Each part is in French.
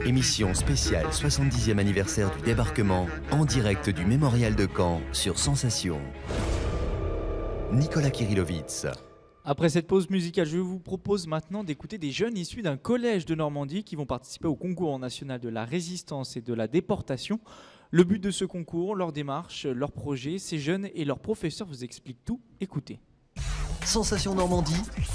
Émission spéciale 70e anniversaire du débarquement, en direct du mémorial de Caen sur Sensation. Nicolas Kirillovitz. Après cette pause musicale, je vous propose maintenant d'écouter des jeunes issus d'un collège de Normandie qui vont participer au concours national de la résistance et de la déportation. Le but de ce concours, leur démarche, leur projet, ces jeunes et leurs professeurs vous expliquent tout. Écoutez. Sensation Normandie,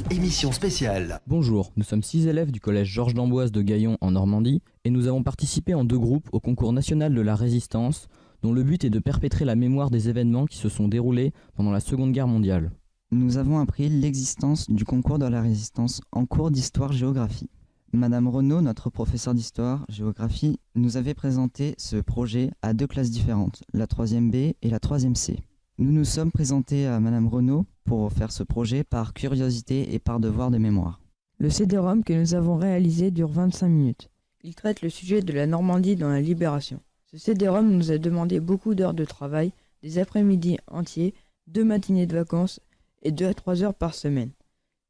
émission spéciale. Bonjour, nous sommes 6 élèves du collège Georges d'Amboise de Gaillon en Normandie et nous avons participé en 2 groupes au concours national de la résistance dont le but est de perpétrer la mémoire des événements qui se sont déroulés pendant la Seconde Guerre mondiale. Nous avons appris l'existence du concours de la résistance en cours d'histoire-géographie. Madame Renaud, notre professeure d'histoire-géographie, nous avait présenté ce projet à 2 classes différentes, la 3e B et la 3e C. Nous nous sommes présentés à Madame Renaud pour faire ce projet par curiosité et par devoir de mémoire. Le CD-ROM que nous avons réalisé dure 25 minutes. Il traite le sujet de la Normandie dans la Libération. Ce CD-ROM nous a demandé beaucoup d'heures de travail, des après-midi entiers, 2 matinées de vacances et 2 à 3 heures par semaine.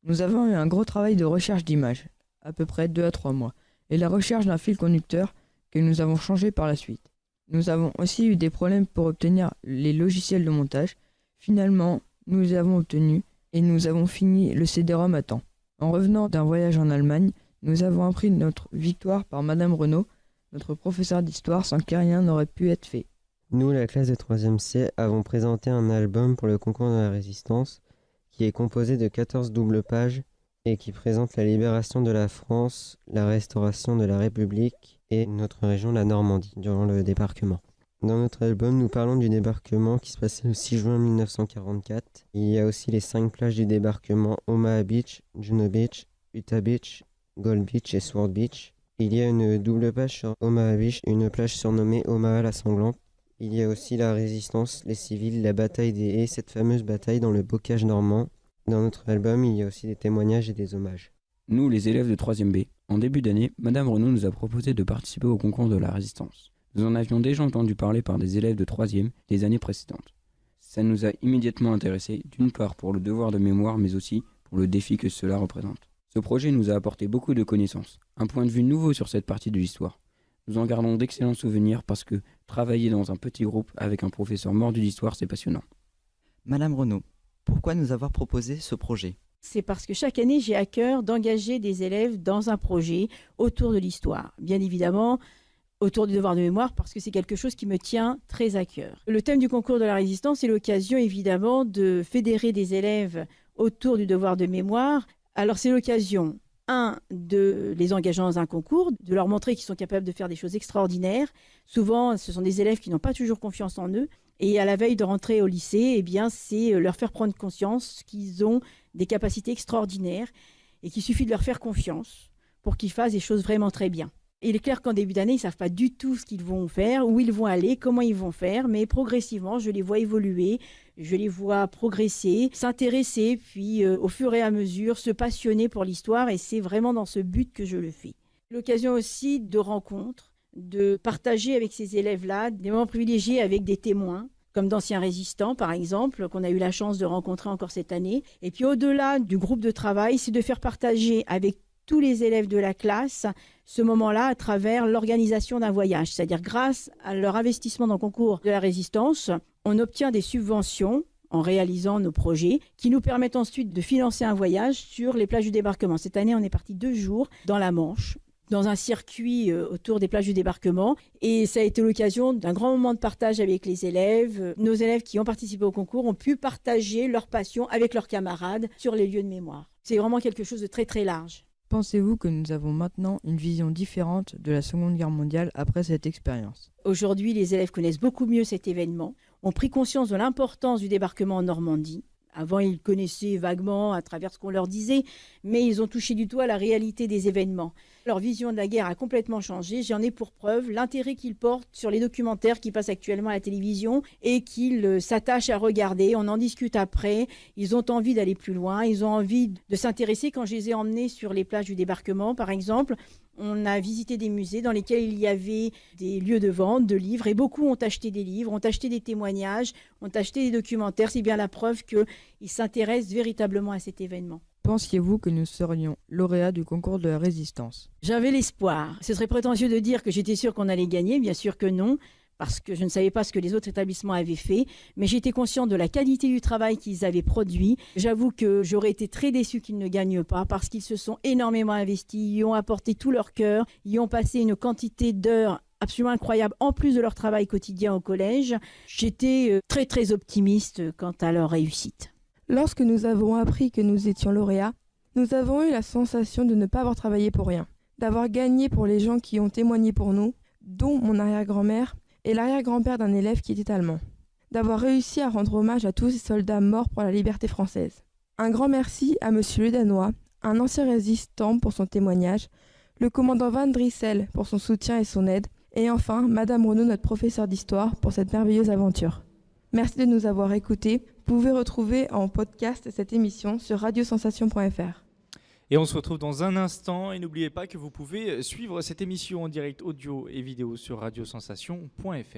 Nous avons eu un gros travail de recherche d'images, à peu près 2 à 3 mois, et la recherche d'un fil conducteur que nous avons changé par la suite. Nous avons aussi eu des problèmes pour obtenir les logiciels de montage. Finalement, nous les avons obtenus et nous avons fini le CD-ROM à temps. En revenant d'un voyage en Allemagne, nous avons appris notre victoire par Madame Renaud, notre professeure d'histoire, sans que rien n'aurait pu être fait. Nous, la classe de 3e C, avons présenté un album pour le concours de la résistance qui est composé de 14 doubles pages et qui présente la libération de la France, la restauration de la République et notre région, la Normandie, durant le débarquement. Dans notre album, nous parlons du débarquement qui se passait le 6 juin 1944. Il y a aussi les 5 plages du débarquement: Omaha Beach, Juno Beach, Utah Beach, Gold Beach et Sword Beach. Il y a une double page sur Omaha Beach, une plage surnommée Omaha la Sanglante. Il y a aussi la résistance, les civils, la bataille des haies, cette fameuse bataille dans le bocage normand. Dans notre album, il y a aussi des témoignages et des hommages. Nous, les élèves de 3e B, en début d'année, Madame Renaud nous a proposé de participer au concours de la résistance. Nous en avions déjà entendu parler par des élèves de 3e les années précédentes. Ça nous a immédiatement intéressés, d'une part pour le devoir de mémoire, mais aussi pour le défi que cela représente. Ce projet nous a apporté beaucoup de connaissances, un point de vue nouveau sur cette partie de l'histoire. Nous en gardons d'excellents souvenirs parce que travailler dans un petit groupe avec un professeur mordu d'histoire, c'est passionnant. Madame Renaud, pourquoi nous avoir proposé ce projet ? C'est parce que chaque année, j'ai à cœur d'engager des élèves dans un projet autour de l'histoire. Bien évidemment, autour du devoir de mémoire, parce que c'est quelque chose qui me tient très à cœur. Le thème du concours de la résistance est l'occasion, évidemment, de fédérer des élèves autour du devoir de mémoire. Alors, c'est l'occasion, de les engager dans un concours, de leur montrer qu'ils sont capables de faire des choses extraordinaires. Souvent, ce sont des élèves qui n'ont pas toujours confiance en eux. Et à la veille de rentrer au lycée, eh bien, c'est leur faire prendre conscience qu'ils ont des capacités extraordinaires et qu'il suffit de leur faire confiance pour qu'ils fassent des choses vraiment très bien. Il est clair qu'en début d'année, ils ne savent pas du tout ce qu'ils vont faire, où ils vont aller, comment ils vont faire, mais progressivement, je les vois évoluer, je les vois progresser, s'intéresser, puis au fur et à mesure, se passionner pour l'histoire, et c'est vraiment dans ce but que je le fais. L'occasion aussi de rencontres, de partager avec ces élèves-là des moments privilégiés avec des témoins, comme d'anciens résistants par exemple, qu'on a eu la chance de rencontrer encore cette année. Et puis au-delà du groupe de travail, c'est de faire partager avec tous les élèves de la classe ce moment-là à travers l'organisation d'un voyage. C'est-à-dire grâce à leur investissement dans le concours de la résistance, on obtient des subventions en réalisant nos projets qui nous permettent ensuite de financer un voyage sur les plages du débarquement. Cette année, on est parti 2 jours dans la Manche, dans un circuit autour des plages du débarquement. Et ça a été l'occasion d'un grand moment de partage avec les élèves. Nos élèves qui ont participé au concours ont pu partager leur passion avec leurs camarades sur les lieux de mémoire. C'est vraiment quelque chose de très très large. Pensez-vous que nous avons maintenant une vision différente de la Seconde Guerre mondiale après cette expérience ? Aujourd'hui, les élèves connaissent beaucoup mieux cet événement, ont pris conscience de l'importance du débarquement en Normandie. Avant, ils connaissaient vaguement à travers ce qu'on leur disait, mais ils ont touché du doigt la réalité des événements. Leur vision de la guerre a complètement changé. J'en ai pour preuve l'intérêt qu'ils portent sur les documentaires qui passent actuellement à la télévision et qu'ils s'attachent à regarder. On en discute après. Ils ont envie d'aller plus loin. Ils ont envie de s'intéresser. Quand je les ai emmenés sur les plages du débarquement, par exemple, on a visité des musées dans lesquels il y avait des lieux de vente de livres et beaucoup ont acheté des livres, ont acheté des témoignages, ont acheté des documentaires. C'est bien la preuve qu'ils s'intéressent véritablement à cet événement. Pensiez-vous que nous serions lauréats du concours de la résistance? J'avais l'espoir. Ce serait prétentieux de dire que j'étais sûre qu'on allait gagner, bien sûr que non, parce que je ne savais pas ce que les autres établissements avaient fait, mais j'étais consciente de la qualité du travail qu'ils avaient produit. J'avoue que j'aurais été très déçue qu'ils ne gagnent pas, parce qu'ils se sont énormément investis, ils y ont apporté tout leur cœur, ils ont passé une quantité d'heures absolument incroyable, en plus de leur travail quotidien au collège. J'étais très très optimiste quant à leur réussite. Lorsque nous avons appris que nous étions lauréats, nous avons eu la sensation de ne pas avoir travaillé pour rien, d'avoir gagné pour les gens qui ont témoigné pour nous, dont mon arrière-grand-mère et l'arrière-grand-père d'un élève qui était allemand, d'avoir réussi à rendre hommage à tous ces soldats morts pour la liberté française. Un grand merci à Monsieur Le Danois, un ancien résistant pour son témoignage, le commandant Van Drissel pour son soutien et son aide, et enfin Madame Renaud, notre professeur d'histoire, pour cette merveilleuse aventure. Merci de nous avoir écoutés. Vous pouvez retrouver en podcast cette émission sur radiosensation.fr. Et on se retrouve dans un instant. Et n'oubliez pas que vous pouvez suivre cette émission en direct audio et vidéo sur radiosensation.fr.